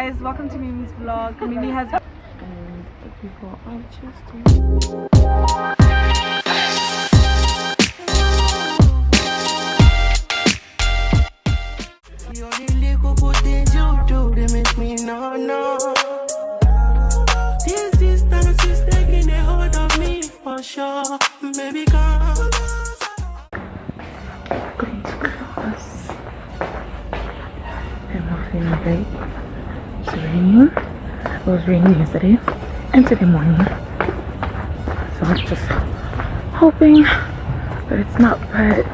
guys, welcome to Mimi's vlog. Mimi has and the people are just the only little good things you do, they make me no. This distance is taking a hold of me for sure. Baby, come. going to class. I'm not feeling great. It's raining. It was raining yesterday and today morning. So I'm just hoping that it's not bad.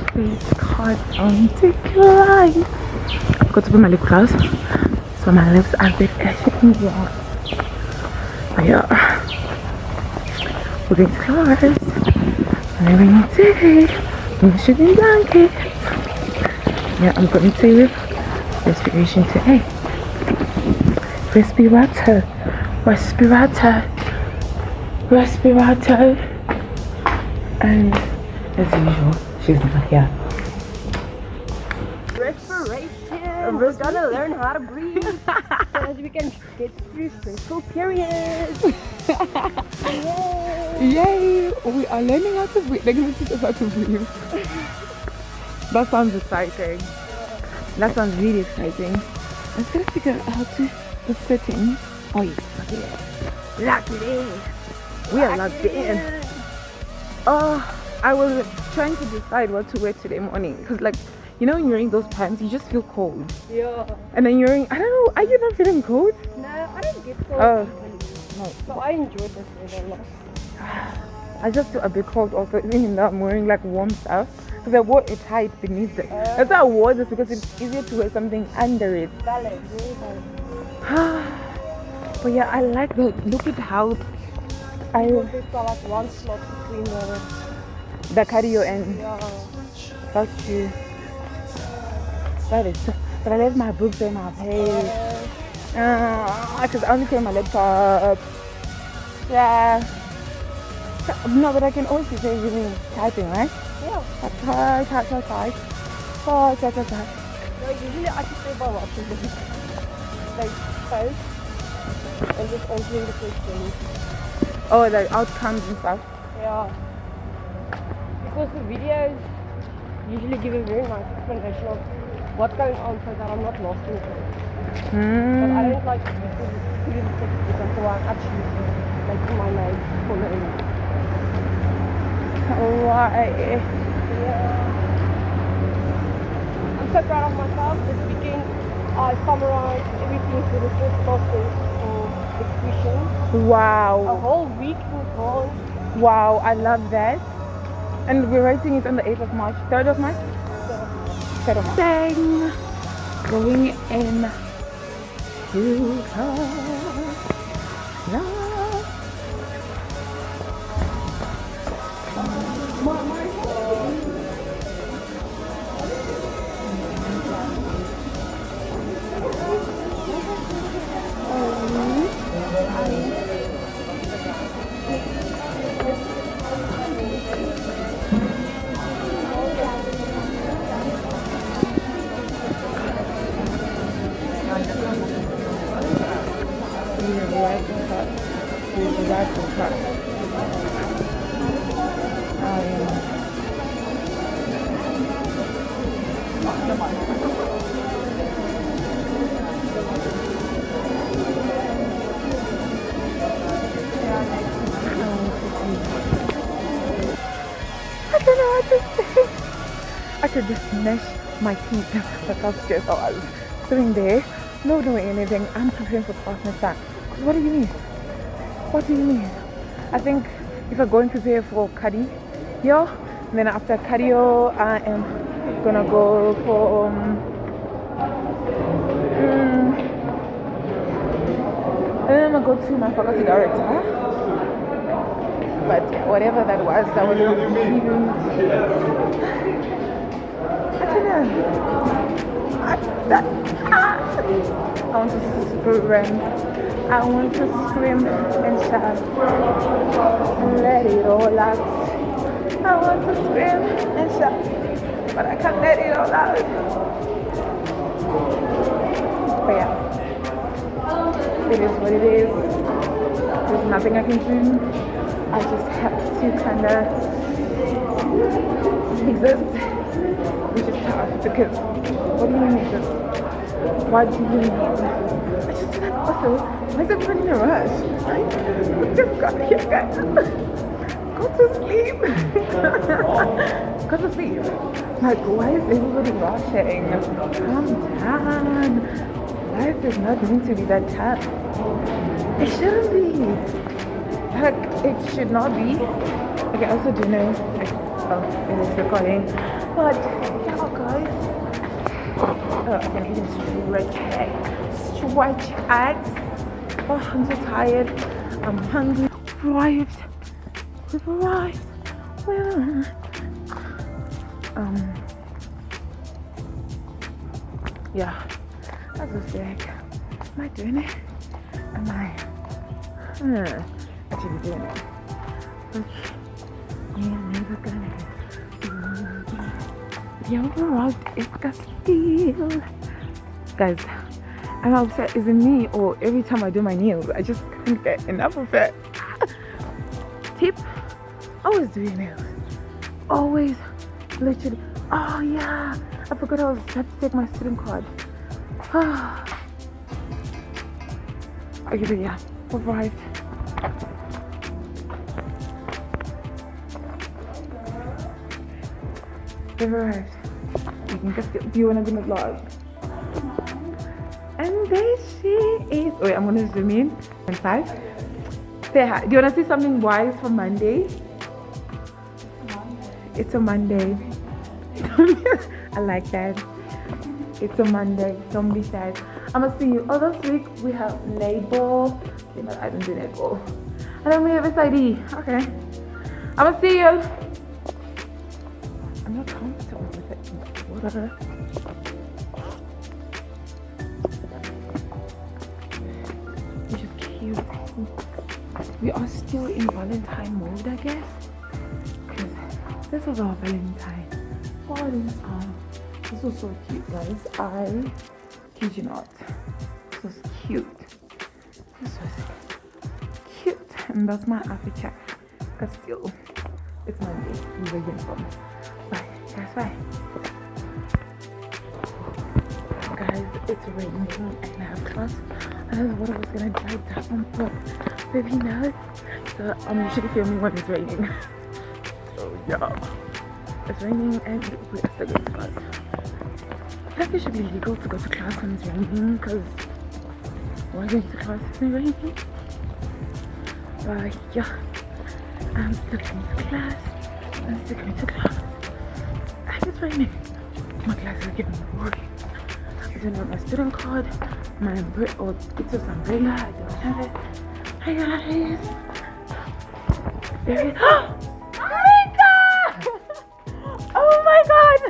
Please, God, don't take your life. I've got to put my lip gloss, so my lips are a bit ashy. But yeah, we're going to class. Wearing today. I'm shooting blankets. Yeah, I'm going to respiration today. Respirator. And as usual, she's not here. Respiration. We're gonna learn how to breathe so that we can get through stressful periods. Yay! We are learning how to breathe. They're going to teach us how to breathe. That sounds exciting. That sounds really exciting. I'm just gonna figure out the settings. Oh yes, locked it in. We are locked in. Oh, I was trying to decide what to wear today morning because, like, you know, when you're wearing those pants, you just feel cold. Yeah. And then you're wearing, I don't know, are you not feeling cold? No, I don't get cold. Oh. No. So I enjoy this weather a lot. I just feel a bit cold also, even though I'm wearing like warm stuff. Because I wore a tight beneath it. That's why I wore this, because it's easier to wear something under it. Valid, really valid. But yeah, I like the look at how There's like one slot between the cardio and yeah. that's true. That is so, but I left my books in my page. Because I only carry my laptop. Yeah. No, but I can always be using typing, right? Yeah. Type. No, usually I just say by watching them. Like post and just answering the questions. Oh, the outcomes and stuff. Yeah. Because the videos usually give a very nice explanation of what's going on so that I'm not lost in it. But I don't like to put it in textbook until I'm actually making my notes for learning. Why? Yeah. I'm so proud of myself. This weekend I summarized everything for the first process for execution. A Wow. whole week in advance. Wow, I love that. And we're writing it on the 8th of March. 3rd of March? 3rd of March. Bang! Going in to class. I don't know what to say. I could just gnash my teeth. That's how stressed I was. Sitting there, not doing anything. I'm preparing for class next time. What do you mean? What do you mean? I think if I go and prepare for cardio, then after cardio, I am gonna go for and then I'm gonna go to my faculty director. But yeah, whatever that was cute. I don't know. I want to scream. I want to scream and shout and let it all out. I want to scream and shout, but I can't let it all out. But yeah, It is what it is. There's nothing I can do. I just have to kind of exist, which is tough because what do you mean exist? Why do you mean? I just feel like also, why is everyone in a rush? Like, we just got here, guys. Go to sleep. Go to sleep. Like, why is everybody rushing? Calm down. Life is not meant to be that tough. It shouldn't be. Like, it should not be. Okay, I also do know, like, oh, it is recording. But, yeah, guys. Oh, I can even stretch it. Oh, I'm so tired. I'm hungry. We've arrived. Yeah. I was just like, am I doing it? Am I actually doing it? But you're never gonna you're arrived in Castile. Guys, I'm upset. Is it me or every time I do my nails I just can't get enough of it? Tip, always do your nails. Always, literally. Oh yeah, I forgot I was set to take my student card. Okay, but yeah, we've arrived. We've arrived. You can just do you wanna do my vlog? And there she is. Wait, I'm gonna zoom in. And 5. Say hi. Do you wanna see something wise for Monday? It's a Monday. I like that. It's a Monday. Don't be sad. I'm gonna see you. Oh, this week we have label. Okay, no, I don't do label. And then we have SID. Okay. I'm gonna see you. I'm not comfortable with it. Water. Which is cute. We are still in Valentine mode, I guess. Because this was our Valentine. Valentine. This was so cute, guys. I kid you not. This was cute. This was cute. And that's my outfit check. But still, it's Monday. We were uniform. Bye. Guys, bye. Guys, it's raining and I have class. I don't know what I was gonna drive down, but baby, no. So I'm usually filming when it's raining. So yeah. It's raining and we are still going to class. I think it should be legal to go to class when it's raining because why going to class if it's raining? But yeah, I'm still going to class. And it's raining. My class is getting boring. I don't have my student card, my umbrella, or it's just umbrella, I don't have it. Hi guys! There it is. Oh my god!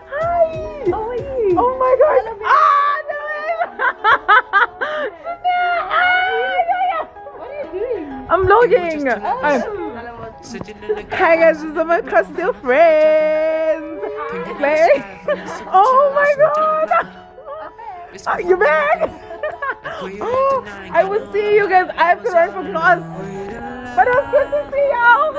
Hi! How are you? Oh my god! What are you doing? I'm vlogging! Hi guys, this is my Castile friends! Slay! Oh my god! You're back! Oh, I will see you guys. I have to run for class. But it was good to see y'all!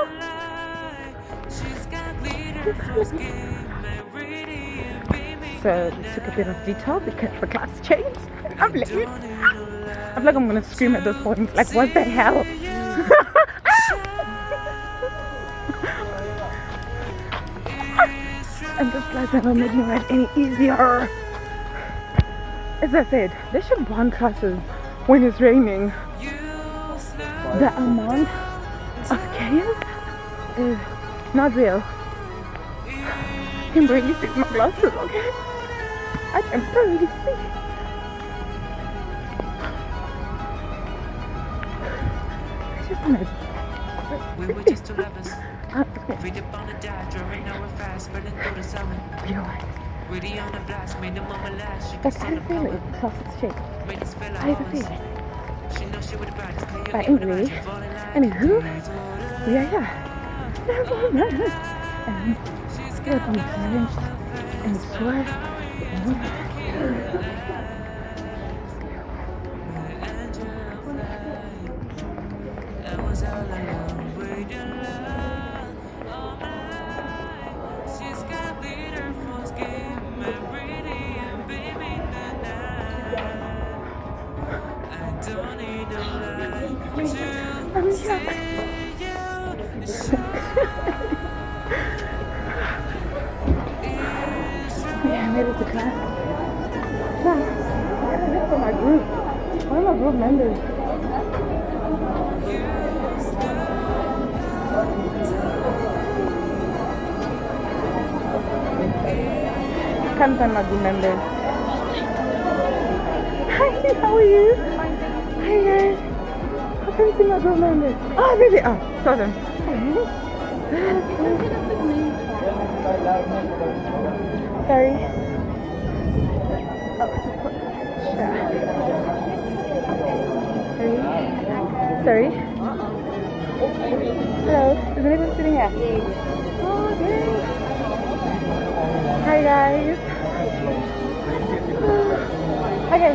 So we took a bit of detour because the class changed. I'm late. I feel like I'm gonna scream at this point. Like, what the hell? And this class never made me ride any easier. As I said, they should ban classes when it's raining. The amount of chaos is not real. I can barely see my glasses, okay? I can barely see. I just want to... We were just two lovers. Okay. Read up on the dot, drawing our fast, running through the summer. Ready on the blast, made the mama laugh. She But I feel it. Classic shape. made us feel I have a like feeling. she knows she would have brought us. But anyway, anywho, we are here. And we're being challenged and swear. made it to class. Nah, I gotta look for my group. One of my group members. Can't find my group members. Hi, how are you? Hi guys. I can't see my group members. Oh, there they are. Saw them. Sorry. Sorry. Hello. Is anyone sitting here? Oh, dang. Hi guys. Okay.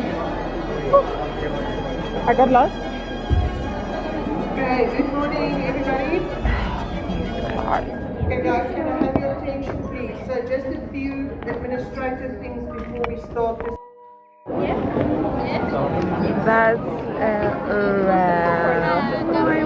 I got lost. Okay, good morning, everybody. Okay, guys, can I have your attention, please? So, just a few administrative things before we start this. That's a wrap. Bye bye.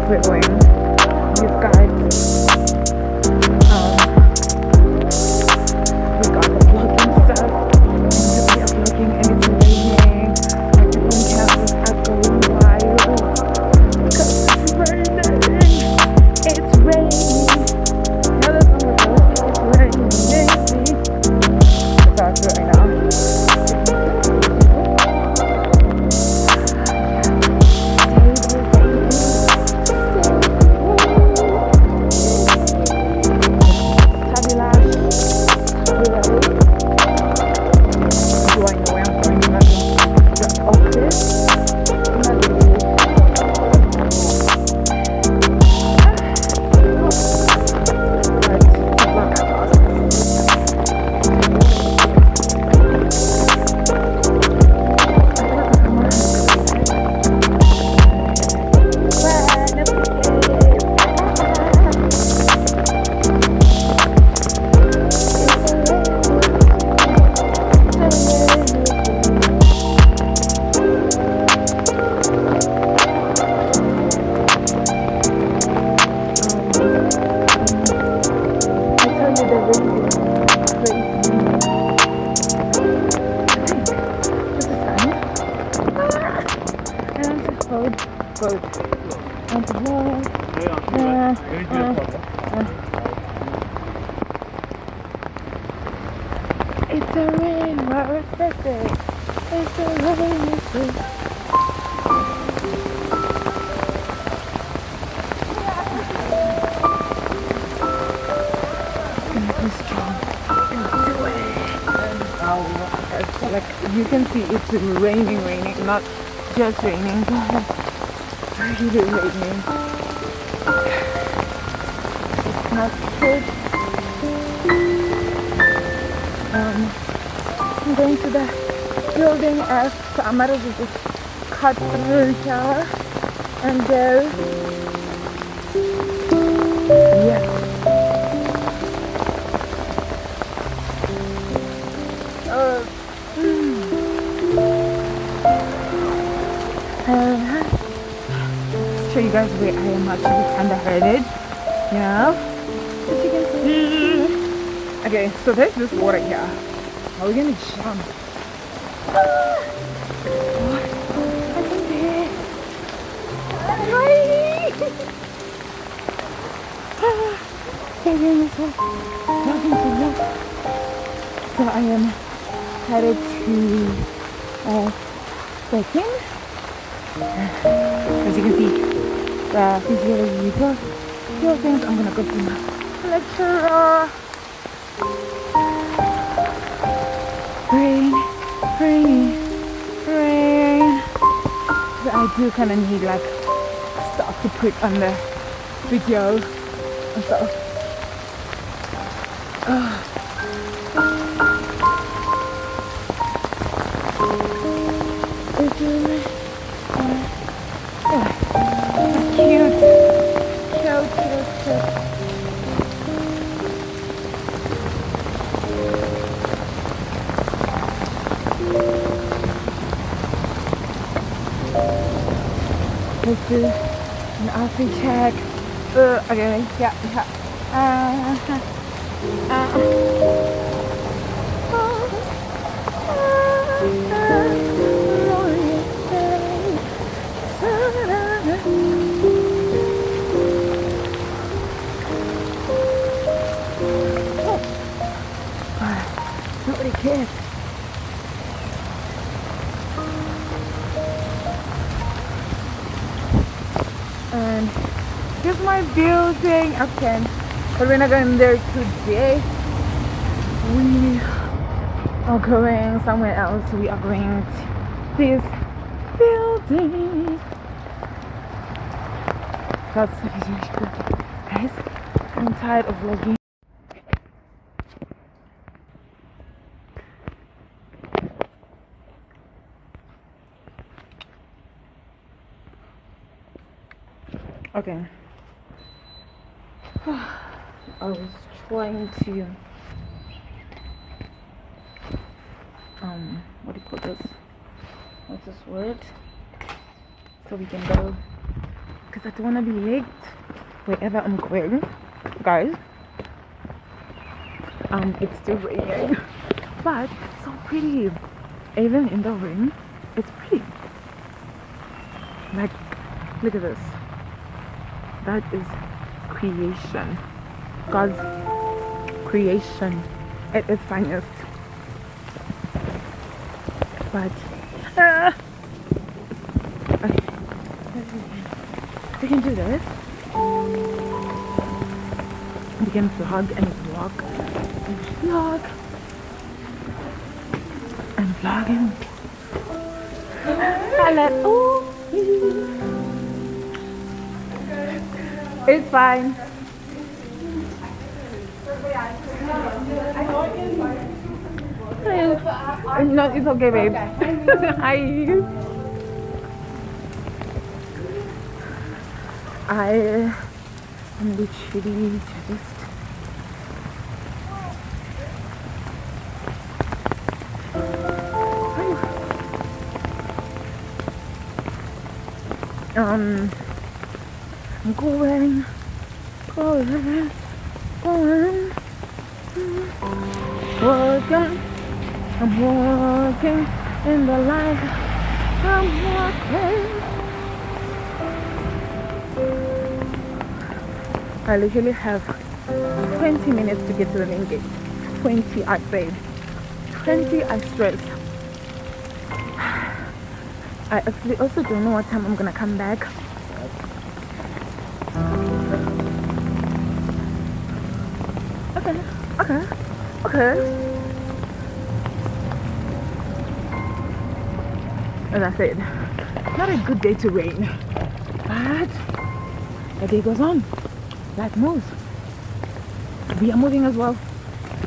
We're going. We've got the vlogging stuff. And we are vlogging and it's raining. Like the home campus are going wild. Because it's raining. It's raining. Now the song goes, it's raining. That's how I feel right now. It's a rain, we're expected. It's a rain, it's a like you can see it's raining, not just raining, but really raining. It's not good. I'm going to the building F, so I might as well just cut through here and go. Yes. Show you guys where I am actually kind of headed. Yeah, as you can see. Okay, so there's this water here. Are we gonna jump? What's in there? So I am headed to Beijing. As you can see, the physiology buildings. I'm gonna go see my lecturer. Rain. So I do kind of need like stuff to put on the video and stuff. It's really, it's cute. This is an outfit check. Okay, yeah. Nobody cares. And here's my building. Okay, but we're not going there today. We are going somewhere else. We are going to this building. That's good. Guys, I'm tired of vlogging. Okay. I was trying to what do you call this? What's this word? So we can go, because I don't want to be late wherever I'm going, guys. It's still raining, but it's so pretty. Even in the rain, it's pretty. Like, look at this. That is creation. God's creation at its finest. But okay, we can do this. We can vlog and vlog and vlog and vlogging. Oh, it's fine. No, it's okay, babe. I am literally just I'm going. I'm walking in the light. I'm walking. I literally have 20 minutes to get to the main gate. 20, I say. plenty, I stress. I actually also don't know what time I'm gonna come back. Okay. As I said, not a good day to rain, but the day goes on. Life moves. We are moving as well,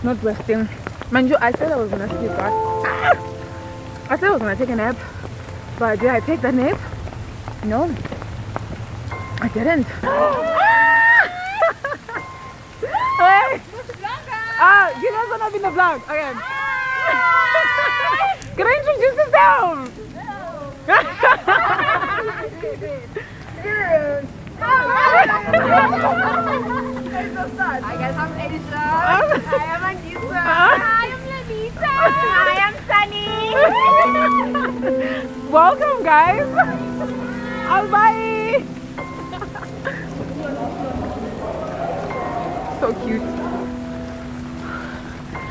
not resting. Mind you, I said I was gonna sleep. I said I was gonna take a nap, but did I take that nap? No, I didn't. Hey. You guys are not in the vlog. Okay. Can I introduce yourself? Hi guys, I'm Asia. I am Anissa. I am Lanita. I am Sunny. Welcome, guys. Bye. So cute.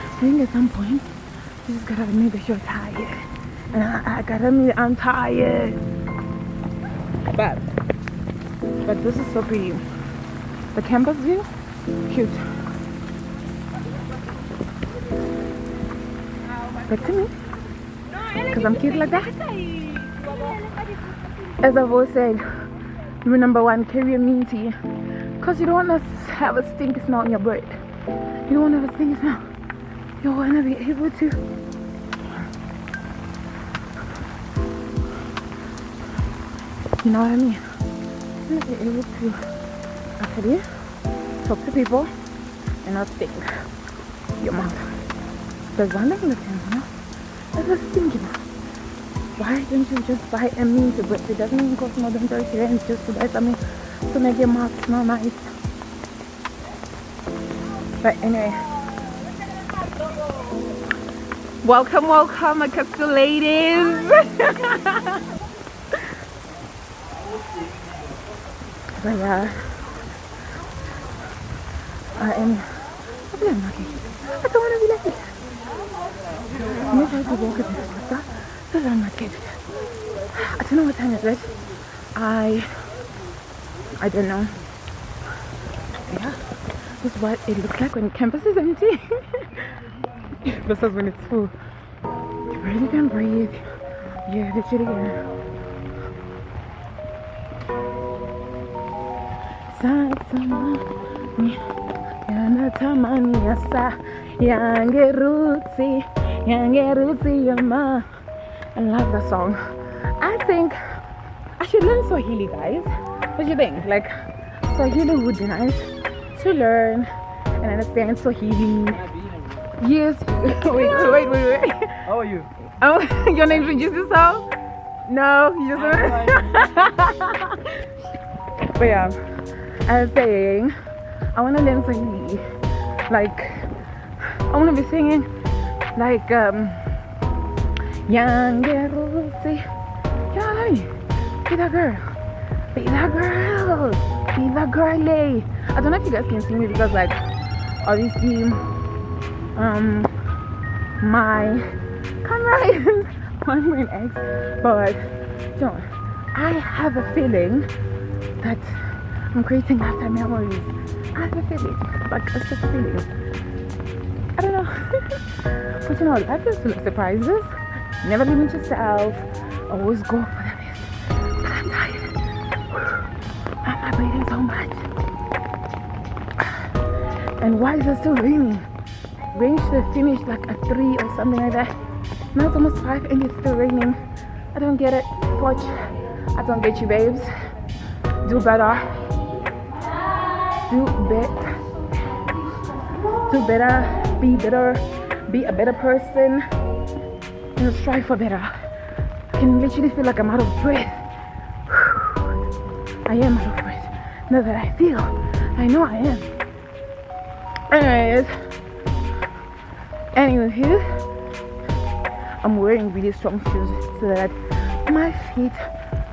I think at some point you just gotta admit that you're tired, and I gotta admit I'm tired. But this is so pretty. The campus view, cute. Back to me, because I'm cute like that. As I've always said, rule number one, carry a mean tea, because you don't want to have a stinky smell in your bread. You don't want to have a stinky smell. You want to be able to you know what I mean? You want to be able to actually talk to people and not stink your mouth. There's one thing that turns me off. That's a stinky mouth. Why don't you just buy a mint bread? It doesn't even cost more than 30 cents just to buy something to make your mouth smell nice. But anyway, welcome, my Castle ladies. But yeah, I'm lucky. I don't want to be lucky. I'm going to walk a bit faster so that I'm not kicked. I don't know what time it is. I don't know. Yeah, this is what it looks like when campus is empty versus when it's full. You really can breathe. Yeah, literally can. I love that song. I think I should learn Swahili, guys. What do you think? Like, Swahili would be nice to learn and understand Swahili. Yes. Wait. How are you? Oh, you wanna introduce yourself? No, you just wanna. But yeah, I was saying, I wanna learn Swahili. Like, I wanna be singing like Yangeruti. Yeah, be that girl. Be that girl. Be that girlie. I don't know if you guys can see me because, like, obviously, my camera is 1.x, but John, I have a feeling that I'm creating lifetime memories. I have a feeling, like, it's just a feeling. I don't know. But you know, life is full of surprises. Never limit yourself. Always go for the best. But I'm tired. I'm breathing so much. And why is it still raining? Rain should have finished like at 3 or something like that. Now it's almost 5 and it's still raining. I don't get it. Watch. I don't get you, babes. Do better. Do better. Do better. Be better. Be a better person. And strive for better. I can literally feel like I'm out of breath. I am out of breath. Now that I feel, I know I am. Anyway, I'm wearing really strong shoes so that my feet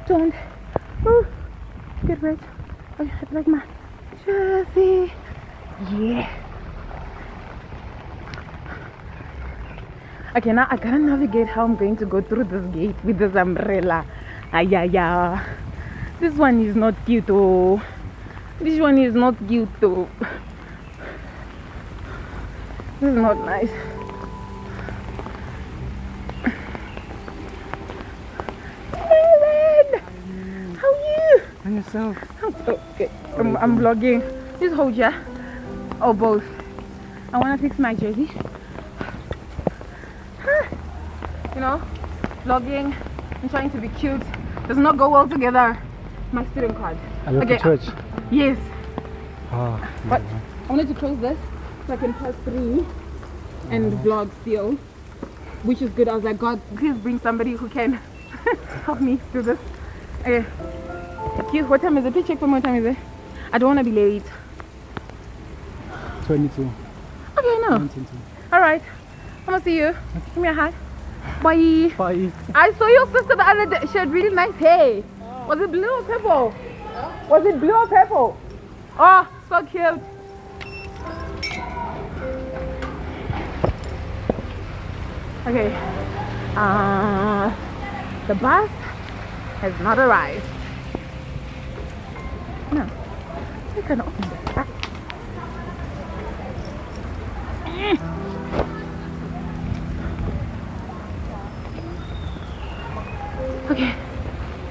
don't get wet. I have like my jersey. Yeah. Okay, now I gotta navigate how I'm going to go through this gate with this umbrella. Yeah. This one is not cute, oh. This one is not cute, though. This is not nice. Ellen! How are you? And yourself? Okay, I'm vlogging. Just hold ya. Or both. I wanna fix my jersey. You know, vlogging and trying to be cute does not go well together. My student card. Are you at the church? Yes. Oh, But I wanted to close this so I can pass through and vlog still, which is good. I was like, God, please bring somebody who can help me do this. Okay. Cute. What time is it? Please check for me. What time is it? I don't want to be late. 22. Okay, no. 22. All right. I'm gonna see you. Give me a hug. Bye. Bye. I saw your sister the other day. She had really nice hair. Was it blue or purple? Was it blue or purple? Oh, so cute. Okay. The bus has not arrived. No. I can open this back. Okay.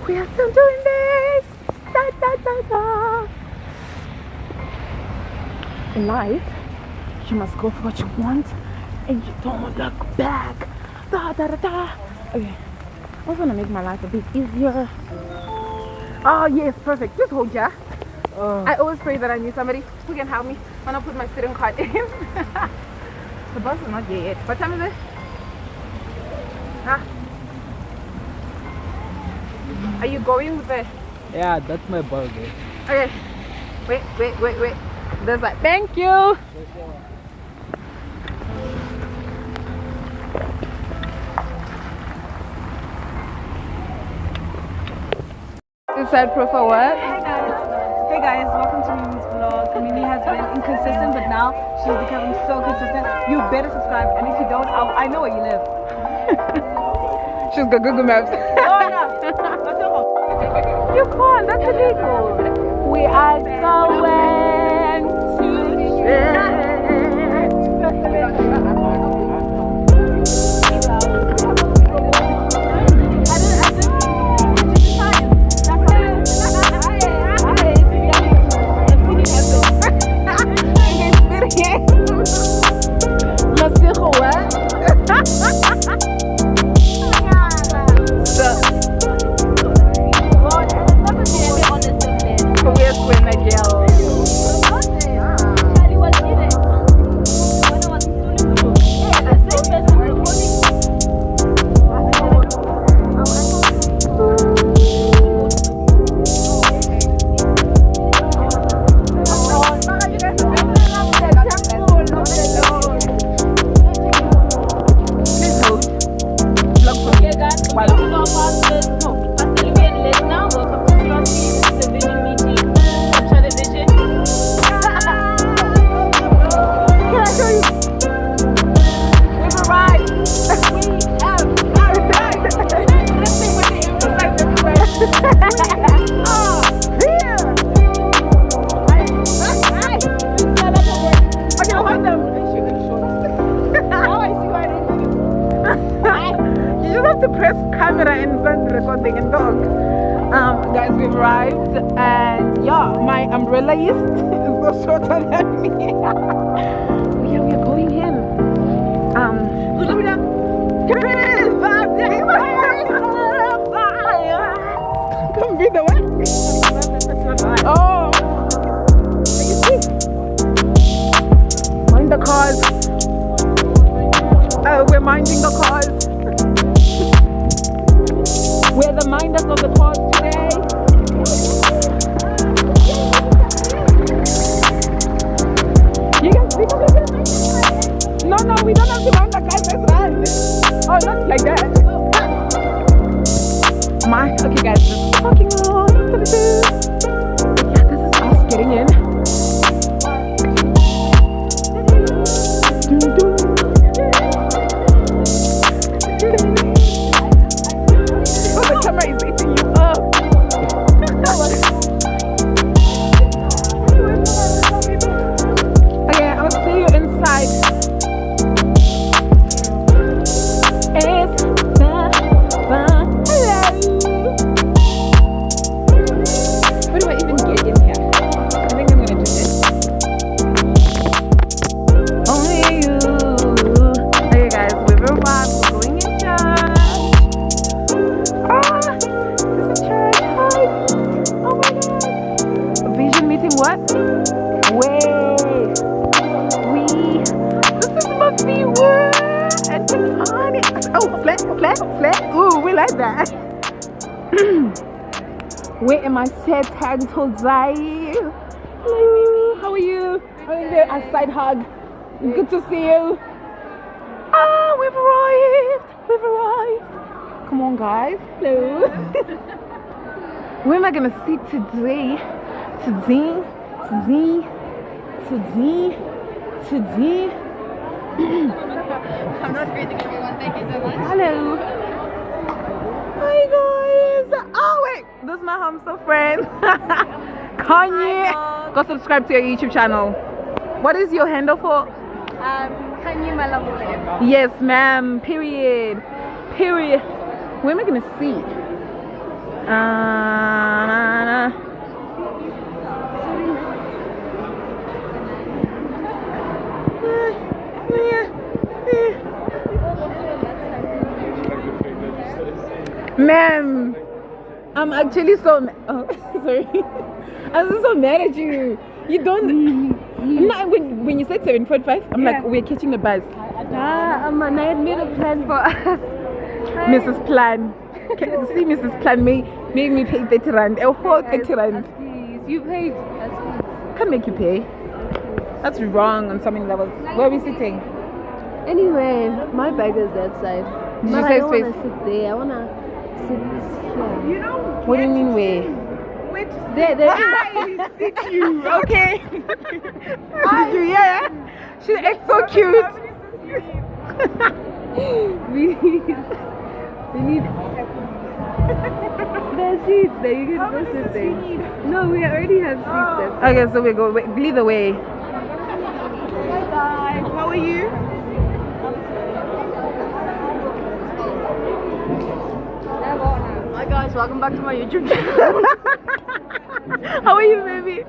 We are still doing this. Da. In life, you must go for what you want and you don't look back. Da. Okay. I was gonna make my life a bit easier. Oh yes, perfect. Just hold ya. I always pray that I need somebody who can help me when I put my student card in. The bus is not here yet. What time is it? Huh? Are you going with the... Yeah, that's my burger. Okay. Wait. There's like, thank you. Is that proof for what? Hey guys, welcome to Mimi's vlog. Mimi has been inconsistent, but now she's becoming so consistent. You better subscribe, and if you don't, I know where you live. She's got Google Maps. Oh yeah, that's your fault. You can't, that's illegal. We are going to church. Guys, we've arrived, and yeah, my umbrella is so shorter than me. Yeah, we are going in. Come be the one. Oh, you see? Mind the cars. We're minding the cars. We're the minders of the cause today. You can speak of it. No, we don't have to mind the cars. Let's run. Oh, not like that. Okay, guys, this is the parking lot. Yeah, this is us getting in. And tectonics. Oh, flat, flat, flat. Ooh, we like that. Where am I set until today? Hello, how are you? A side hug. Good to see you. Ah, we've arrived. We've arrived. Come on, guys. Hello. Where am I gonna sit today? Today. I'm not breathing, everyone. Thank you so much. Hello. Hi guys. Oh wait, this is my hamster friend. Kanye. Go subscribe to your YouTube channel. What is your handle for? Kanye Malamule. Yes, ma'am. Period. Period. Where am I gonna see? Ma'am, I'm actually so oh, sorry. I'm so mad at you. You don't. No, when you said 7:45, I'm like, we're catching the bus. I had made a plan for us. Mrs. Plan. See, Mrs. Plan made me pay 30 rand. A whole 30 rand. Please, you paid. Can't make you pay. That's wrong on so many levels. Where are we sitting? Anyway, my bag is that side. Did But you I say don't space? want to sit there. I want to sit here. What do you mean where? There. Sit you, okay? Did you hear? She acts so cute. We need. There are seats there. You can go sit there. No, we already have seats there. Okay, so we go. Lead the way. Hi guys, how are you? Hi guys, welcome back to my YouTube channel. How are you, baby?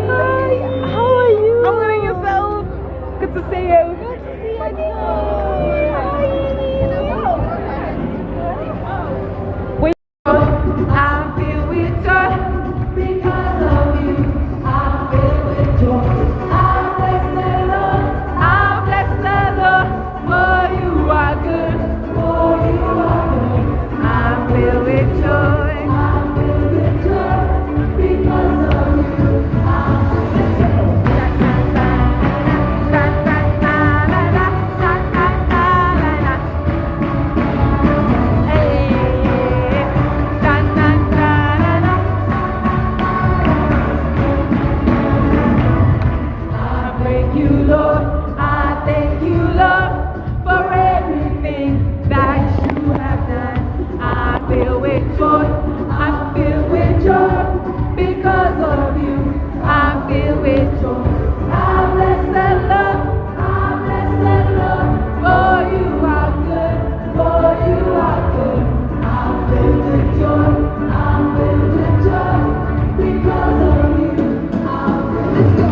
Hi, how are you? I'm good and yourself. Good to see you. Good to see you too. Wait. I feel with joy because of you. I feel with joy. I bless the Lord. I bless the Lord. For you are good. For you are good. I feel with joy. I feel with joy because of you. Thank you, Lord. I thank you, Lord, for everything that you have done. I feel with joy. I feel with joy because of you. I feel with joy. I bless the Lord. I bless the Lord. For you are good. For you are good. I feel with joy. I feel with joy because of you. Let's go.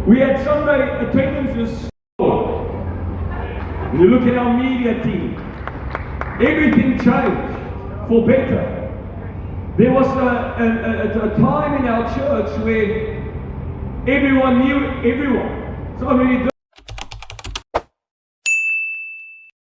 We had Sunday attendance was slow. When you look at our media team, everything changed for better. There was a time in our church where everyone knew everyone. It's not really